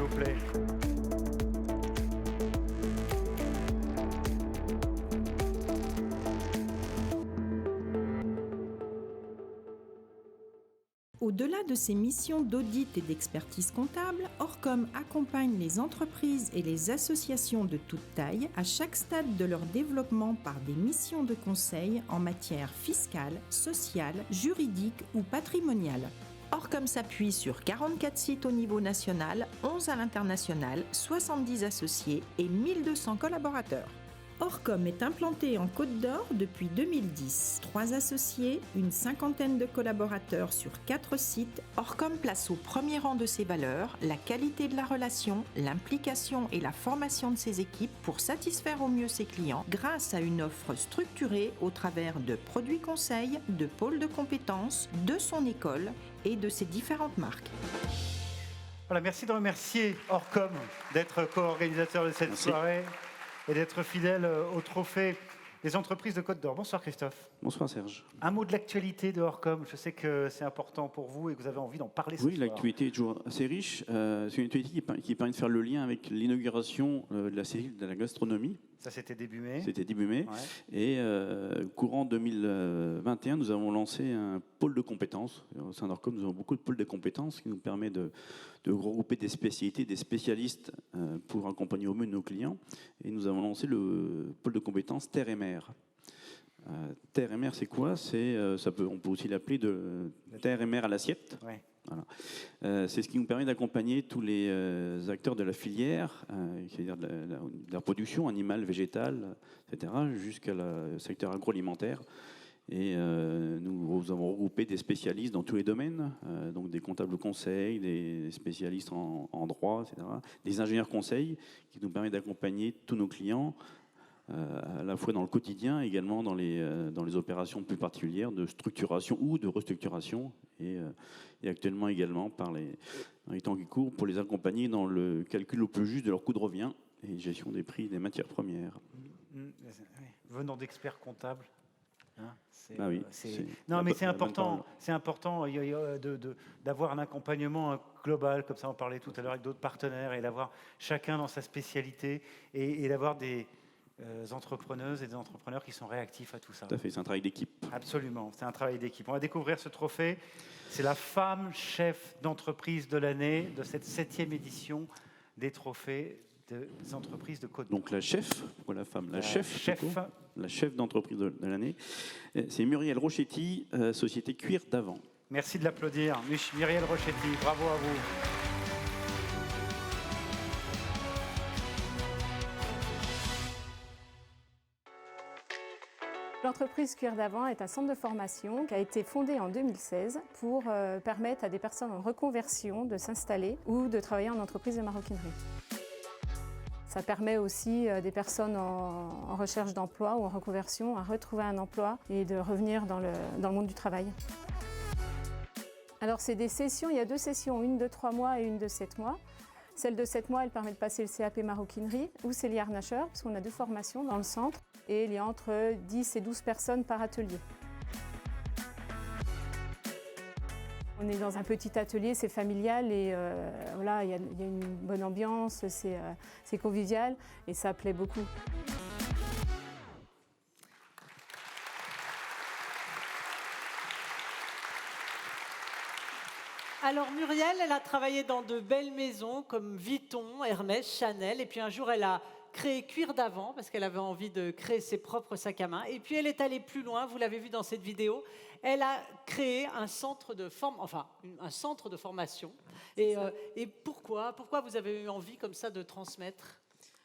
vous plaît. Au-delà de ses missions d'audit et d'expertise comptable, Orcom accompagne les entreprises et les associations de toute taille à chaque stade de leur développement par des missions de conseil en matière fiscale, sociale, juridique ou patrimoniale. Orcom s'appuie sur 44 sites au niveau national, 11 à l'international, 70 associés et 1200 collaborateurs. Orcom est implanté en Côte d'Or depuis 2010. 3 associés, une cinquantaine de collaborateurs sur 4 sites. Orcom place au premier rang de ses valeurs la qualité de la relation, l'implication et la formation de ses équipes pour satisfaire au mieux ses clients grâce à une offre structurée au travers de produits conseils, de pôles de compétences, de son école et de ses différentes marques. Voilà, merci de remercier Orcom d'être co-organisateur de cette soirée et d'être fidèle au trophée des entreprises de Côte d'Or. Bonsoir Christophe. Bonsoir Serge. Un mot de l'actualité de Orcom. Je sais que c'est important pour vous et que vous avez envie d'en parler ce soir. Oui, l'actualité est toujours assez riche. C'est une actualité qui permet de faire le lien avec l'inauguration de la cellule de la gastronomie. Ça, c'était début mai. C'était début mai. Ouais. Et courant 2021, nous avons lancé un pôle de compétences. Au sein d'Orcom, nous avons beaucoup de pôles de compétences qui nous permettent de regrouper des spécialités, des spécialistes pour accompagner au mieux nos clients. Et nous avons lancé le pôle de compétences Terre et Mer. Terre et mer, c'est quoi? On peut aussi l'appeler de terre et mer à l'assiette. Ouais. Voilà. C'est ce qui nous permet d'accompagner tous les acteurs de la filière, c'est-à-dire de la production animale, végétale, etc., jusqu'à le secteur agroalimentaire. Et nous avons regroupé des spécialistes dans tous les domaines, donc des comptables conseils, des spécialistes en droit, etc., des ingénieurs conseils, qui nous permettent d'accompagner tous nos clients à la fois dans le quotidien, également dans les opérations plus particulières de structuration ou de restructuration, et actuellement également dans les temps qui courent, pour les accompagner dans le calcul au plus juste de leur coût de revient et gestion des prix des matières premières. Venant d'experts comptables. Hein, oui, non, mais c'est important d'avoir un accompagnement global, comme ça on parlait tout à l'heure avec d'autres partenaires, et d'avoir chacun dans sa spécialité, et d'avoir des entrepreneuses et des entrepreneurs qui sont réactifs à tout ça. Tout à fait, c'est un travail d'équipe. Absolument, c'est un travail d'équipe. On va découvrir ce trophée. C'est la femme chef d'entreprise de l'année de cette 7e édition des trophées des entreprises de Côte d'Or. Donc la chef, pour la femme, la chef d'entreprise de l'année, c'est Muriel Rochetti, société Cuir d'Avant. Merci de l'applaudir, Muriel Rochetti, bravo à vous. L'entreprise Cuir d'Avant est un centre de formation qui a été fondé en 2016 pour permettre à des personnes en reconversion de s'installer ou de travailler en entreprise de maroquinerie. Ça permet aussi des personnes en recherche d'emploi ou en reconversion à retrouver un emploi et de revenir dans le monde du travail. Alors c'est des sessions, il y a 2 sessions, une de 3 mois et une de 7 mois. Celle de 7 mois, elle permet de passer le CAP maroquinerie ou cellier harnacheur, parce qu'on a 2 formations dans le centre, et il y a entre 10 et 12 personnes par atelier. On est dans un petit atelier, c'est familial, et voilà, il y a une bonne ambiance, c'est convivial, et ça plaît beaucoup. Alors Muriel, elle a travaillé dans de belles maisons comme Vuitton, Hermès, Chanel, et puis un jour elle a créé Cuir d'Avant parce qu'elle avait envie de créer ses propres sacs à main. Et puis elle est allée plus loin, vous l'avez vu dans cette vidéo, elle a créé un centre de formation. Et pourquoi vous avez eu envie comme ça de transmettre?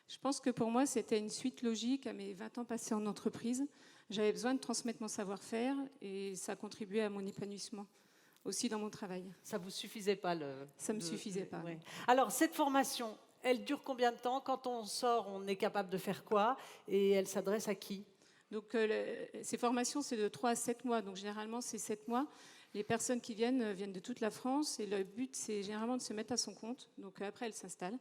Je pense que pour moi, c'était une suite logique à mes 20 ans passés en entreprise. J'avais besoin de transmettre mon savoir-faire et ça contribuait à mon épanouissement aussi dans mon travail. Ça ne vous suffisait pas Ça ne me suffisait pas. Ouais. Alors, cette formation, elle dure combien de temps? Quand on sort, on est capable de faire quoi? Et elle s'adresse à qui? Donc, ces formations, c'est de 3 à 7 mois. Donc, généralement, c'est 7 mois. Les personnes qui viennent de toute la France. Et le but, c'est généralement de se mettre à son compte. Donc, après, elles s'installent.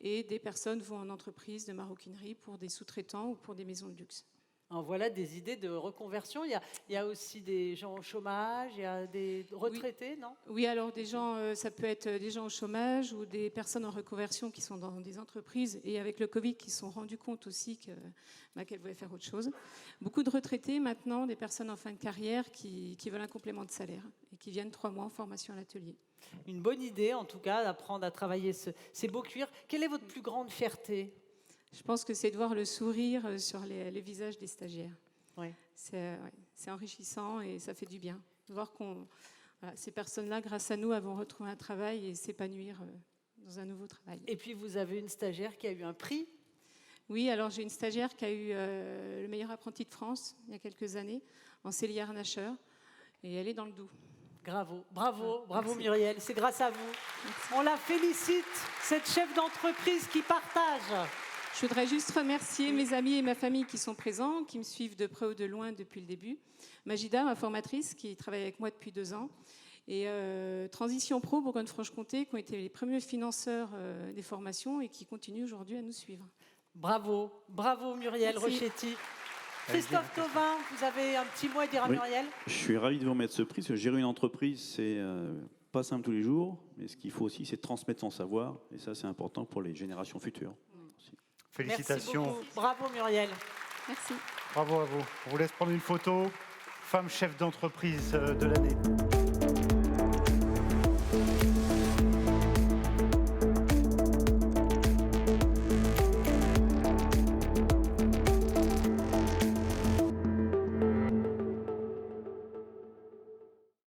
Et des personnes vont en entreprise de maroquinerie pour des sous-traitants ou pour des maisons de luxe. En voilà des idées de reconversion. Il y a aussi des gens au chômage, il y a des retraités, non? Oui, alors des gens, ça peut être des gens au chômage ou des personnes en reconversion qui sont dans des entreprises et avec le Covid qui se sont rendus compte aussi qu'elles voulaient faire autre chose. Beaucoup de retraités maintenant, des personnes en fin de carrière qui veulent un complément de salaire et qui viennent 3 mois en formation à l'atelier. Une bonne idée, en tout cas, d'apprendre à travailler ces beaux cuirs. Quelle est votre plus grande fierté? Je pense que c'est de voir le sourire sur les visages des stagiaires. Ouais. C'est enrichissant et ça fait du bien. De voir ces personnes-là, grâce à nous, vont retrouver un travail et s'épanouir dans un nouveau travail. Et puis, vous avez une stagiaire qui a eu un prix. Oui, alors j'ai une stagiaire qui a eu le meilleur apprenti de France il y a quelques années, en cellier harnacheur, et elle est dans le Doubs. Bravo Merci. Muriel, c'est grâce à vous. Merci. On la félicite, cette chef d'entreprise qui partage. Je voudrais juste remercier mes amis et ma famille qui sont présents, qui me suivent de près ou de loin depuis le début. Magida, ma formatrice, qui travaille avec moi depuis 2 ans. Et Transition Pro Bourgogne-Franche-Comté, qui ont été les premiers financeurs des formations et qui continuent aujourd'hui à nous suivre. Bravo Muriel Merci. Rochetti. Christophe Thauvin, vous avez un petit mot à dire à Oui. Muriel? Je suis ravi de vous remettre ce prix, parce que gérer une entreprise, c'est pas simple tous les jours, mais ce qu'il faut aussi, c'est transmettre son savoir, et ça, c'est important pour les générations futures. Félicitations. Merci beaucoup. Bravo Muriel. Merci. Bravo à vous. On vous laisse prendre une photo. Femme chef d'entreprise de l'année.